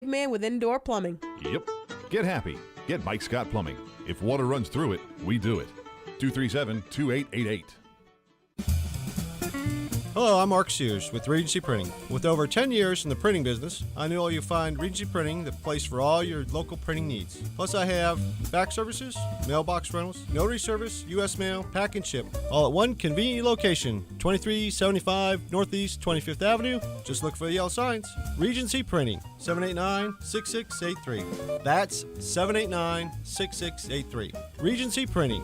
Man with indoor plumbing. Yep. Get happy. Get Mike Scott Plumbing. If water runs through it, we do it. 237-2888. Hello, I'm Mark Sears with Regency Printing. With over 10 years in the printing business, I know you'll find Regency Printing the place for all your local printing needs. Plus, I have fax services, mailbox rentals, notary service, U.S. mail, pack and ship, all at one convenient location, 2375 Northeast 25th Avenue. Just look for the yellow signs. Regency Printing, 789-6683. That's 789-6683. Regency Printing.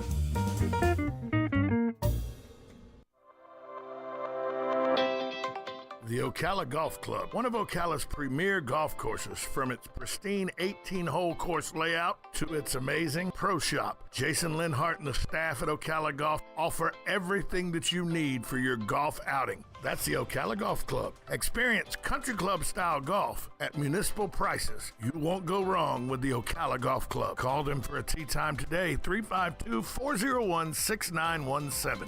The Ocala Golf Club, one of Ocala's premier golf courses, from its pristine 18-hole course layout to its amazing pro shop. Jason Linhart and the staff at Ocala Golf offer everything that you need for your golf outing. That's the Ocala Golf Club. Experience country club-style golf at municipal prices. You won't go wrong with the Ocala Golf Club. Call them for a tee time today, 352-401-6917.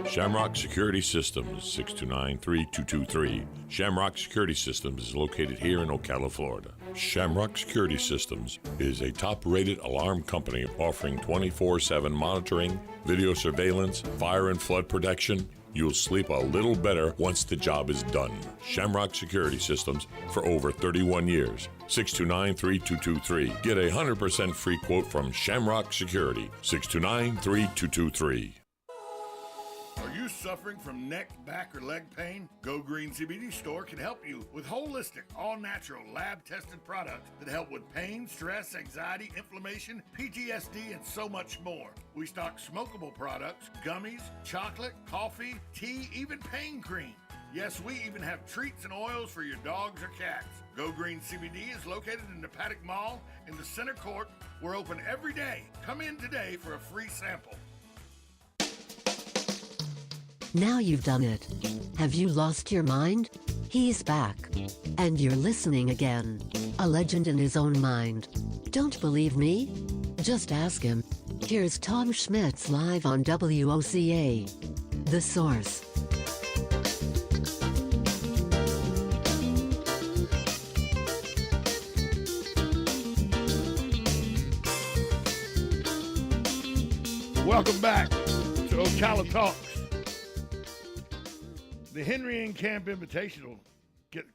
Shamrock Security Systems, 629-3223. Shamrock Security Systems is located here in Ocala, Florida. Shamrock Security Systems is a top-rated alarm company offering 24/7 monitoring, video surveillance, fire and flood protection. You'll sleep a little better once the job is done. Shamrock Security Systems for over 31 years. 629-3223. Get a 100% free quote from Shamrock Security. 629-3223. Are you suffering from neck, back, or leg pain? Go Green CBD store can help you with holistic, all-natural, lab-tested products that help with pain, stress, anxiety, inflammation, PTSD, and so much more. We stock smokable products, gummies, chocolate, coffee, tea, even pain cream. Yes, we even have treats and oils for your dogs or cats. Go Green CBD is located in the Paddock Mall in the center court. We're open every day. Come in today for a free sample. Now you've done it. Have you lost your mind? He's back. And you're listening again. A legend in his own mind. Don't believe me? Just ask him. Here's Tom Schmitz live on WOCA. The Source. Welcome back to Ocala Talks. The Henry and Camp Invitational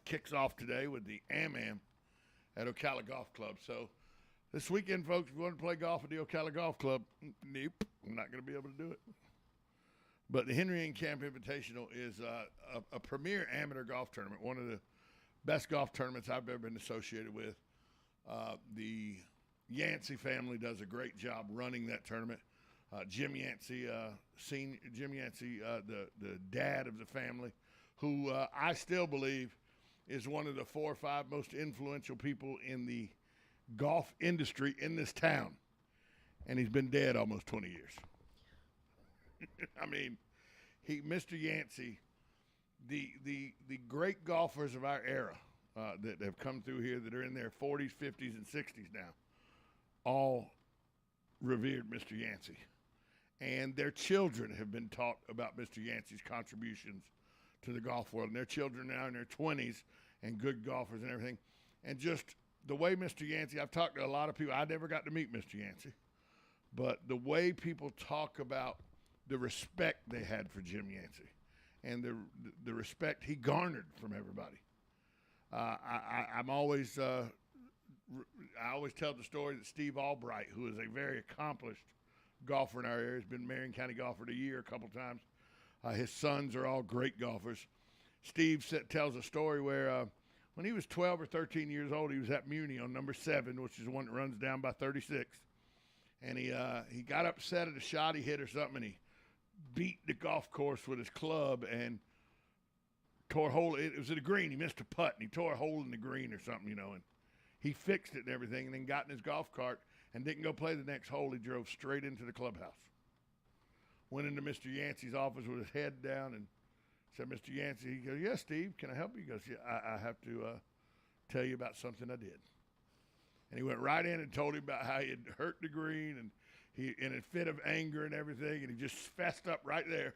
kicks off today with the Am at Ocala Golf Club. So this weekend, folks, if you want to play golf at the Ocala Golf Club, nope, I'm not going to be able to do it. But the Henry and Camp Invitational is a premier amateur golf tournament, one of the best golf tournaments I've ever been associated with. The Yancey family does a great job running that tournament. Jim Yancey, the dad of the family, who I still believe is one of the 4 or 5 most influential people in the golf industry in this town. And he's been dead almost 20 years. I mean, Mr. Yancey, the great golfers of our era that have come through here that are in their 40s, 50s, and 60s now, all revered Mr. Yancey. And their children have been taught about Mr. Yancey's contributions to the golf world. And their children now in their 20s and good golfers and everything. And just the way Mr. Yancey, I've talked to a lot of people. I never got to meet Mr. Yancey. But the way people talk about the respect they had for Jim Yancey and the respect he garnered from everybody. I always tell the story that Steve Albright, who is a very accomplished golfer in our area, has been Marion County Golfer of the Year a couple times. His sons are all great golfers. Steve tells a story where when he was 12 or 13 years old, he was at Muni on number 7, which is the one that runs down by 36. And he got upset at a shot he hit or something, and he beat the golf course with his club and tore a hole. It was at a green. He missed a putt, and he tore a hole in the green or something, and he fixed it and everything, and then got in his golf cart and didn't go play the next hole. He drove straight into the clubhouse. Went into Mr. Yancey's office with his head down and said, Mr. Yancey, he goes, yes, Steve, can I help you? He goes, yeah, I have to tell you about something I did. And he went right in and told him about how he had hurt the green and he in a fit of anger and everything, and he just fessed up right there.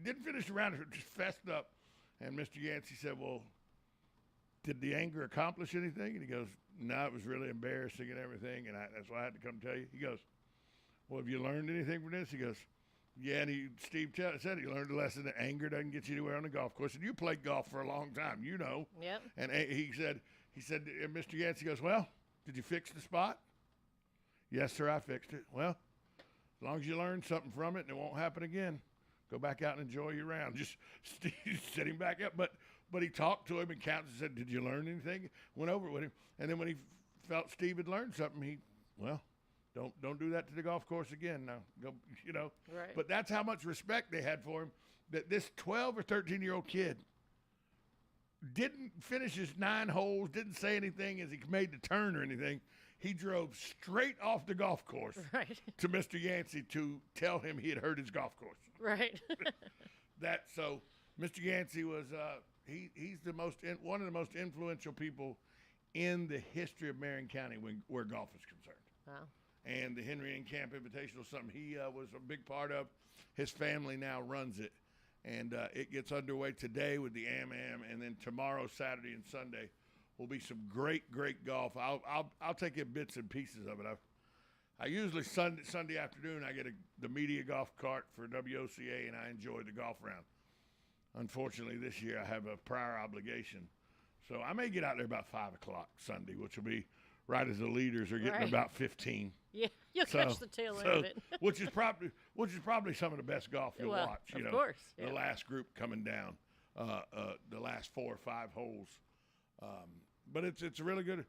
Didn't finish the round, just fessed up. And Mr. Yancey said, well, did the anger accomplish anything? And he goes, no, it was really embarrassing and everything, and that's why I had to come tell you. He goes, well, have you learned anything from this? He goes, yeah, and Steve said he learned a lesson that anger doesn't get you anywhere on the golf course. And you played golf for a long time, you know. Yep. And he said, and Mr. Yancey goes, well, did you fix the spot? Yes, sir, I fixed it. Well, as long as you learn something from it and it won't happen again, go back out and enjoy your round. Just set him back up. But he talked to him and counted and said, did you learn anything? Went over it with him. And then when he felt Steve had learned something, don't do that to the golf course again. Now, go, you know. Right. But that's how much respect they had for him, that this 12 or 13-year-old kid didn't finish his 9 holes, didn't say anything as he made the turn or anything. He drove straight off the golf course to Mr. Yancey to tell him he had hurt his golf course. Right. So Mr. Yancey was he's one of the most influential people in the history of Marion County where golf is concerned. Wow. And the Henry N. Camp Invitational is something he was a big part of. His family now runs it. And it gets underway today with the Am-Am, and then tomorrow, Saturday, and Sunday will be some great golf. I'll take in bits and pieces of it. I usually Sunday afternoon I get the media golf cart for WOCA, and I enjoy the golf round. Unfortunately, this year I have a prior obligation, so I may get out there about 5 o'clock Sunday, which will be right as the leaders are getting about 15. Yeah, you'll catch the tail end of it. which is probably some of the best golf you'll watch. Of course. The last group coming down, the last 4 or 5 holes. But it's a really good,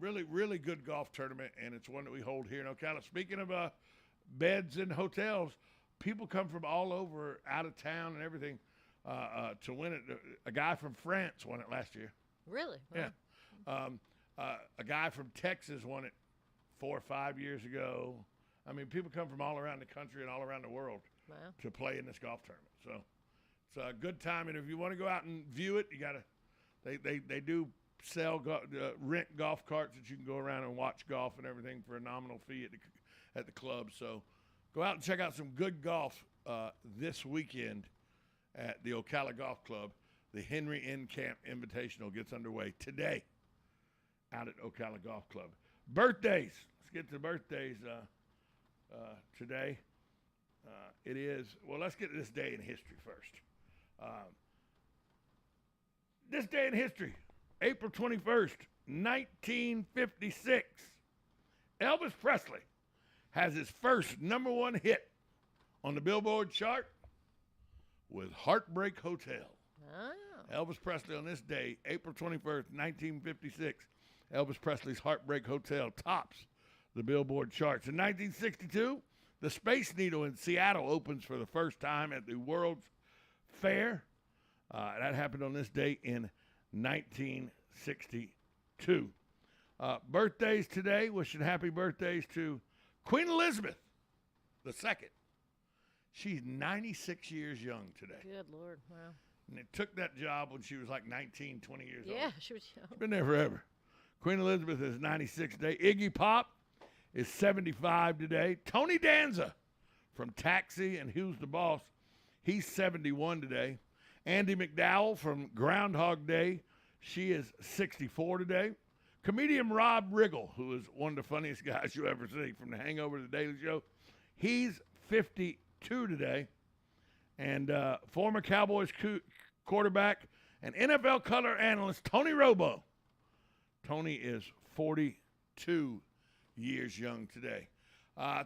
really good golf tournament, and it's one that we hold here in Ocala. Speaking of beds and hotels, people come from all over, out of town and everything, to win it. A guy from France won it last year. Really? Wow. Yeah. A guy from Texas won it 4 or 5 years ago. I mean, people come from all around the country and all around the world to play in this golf tournament. So it's a good time. And if you want to go out and view it, you got to. They do sell rent golf carts that you can go around and watch golf and everything for a nominal fee at the club. So go out and check out some good golf this weekend at the Ocala Golf Club. The Henry N. Camp Invitational gets underway today out at Ocala Golf Club. Birthdays. Let's get to the birthdays today. Let's get to this day in history first. This day in history, April 21st, 1956, Elvis Presley has his first #1 hit on the Billboard chart with Heartbreak Hotel. Oh. Elvis Presley on this day, April 21st, 1956, Elvis Presley's Heartbreak Hotel tops the Billboard charts. In 1962, the Space Needle in Seattle opens for the first time at the World's Fair. That happened on this date in 1962. Birthdays today, wishing happy birthdays to Queen Elizabeth II. She's 96 years young today. Good Lord, wow. And they took that job when she was like 19, 20 years old. Yeah, she was young. She's been there forever. Queen Elizabeth is 96 today. Iggy Pop is 75 today. Tony Danza from Taxi and Who's the Boss, he's 71 today. Andy McDowell from Groundhog Day, she is 64 today. Comedian Rob Riggle, who is one of the funniest guys you ever see from The Hangover to The Daily Show, he's 52 today. And former Cowboys quarterback and NFL color analyst Tony Romo. Tony is 42 years young today.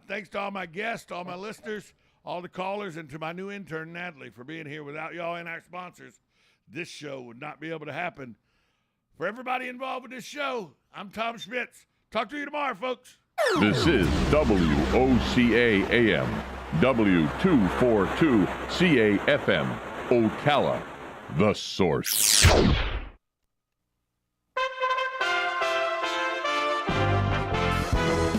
Thanks to all my guests, all my listeners, all the callers, and to my new intern, Natalie, for being here. Without y'all and our sponsors, this show would not be able to happen. For everybody involved with this show, I'm Tom Schmitz. Talk to you tomorrow, folks. This is WOCA AM, W242 CAFM, Ocala, the source.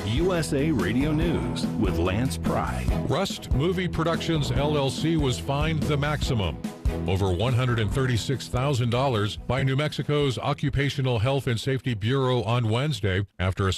USA Radio News with Lance Pry. Rust Movie Productions, LLC was fined the maximum, over $136,000 by New Mexico's Occupational Health and Safety Bureau on Wednesday after a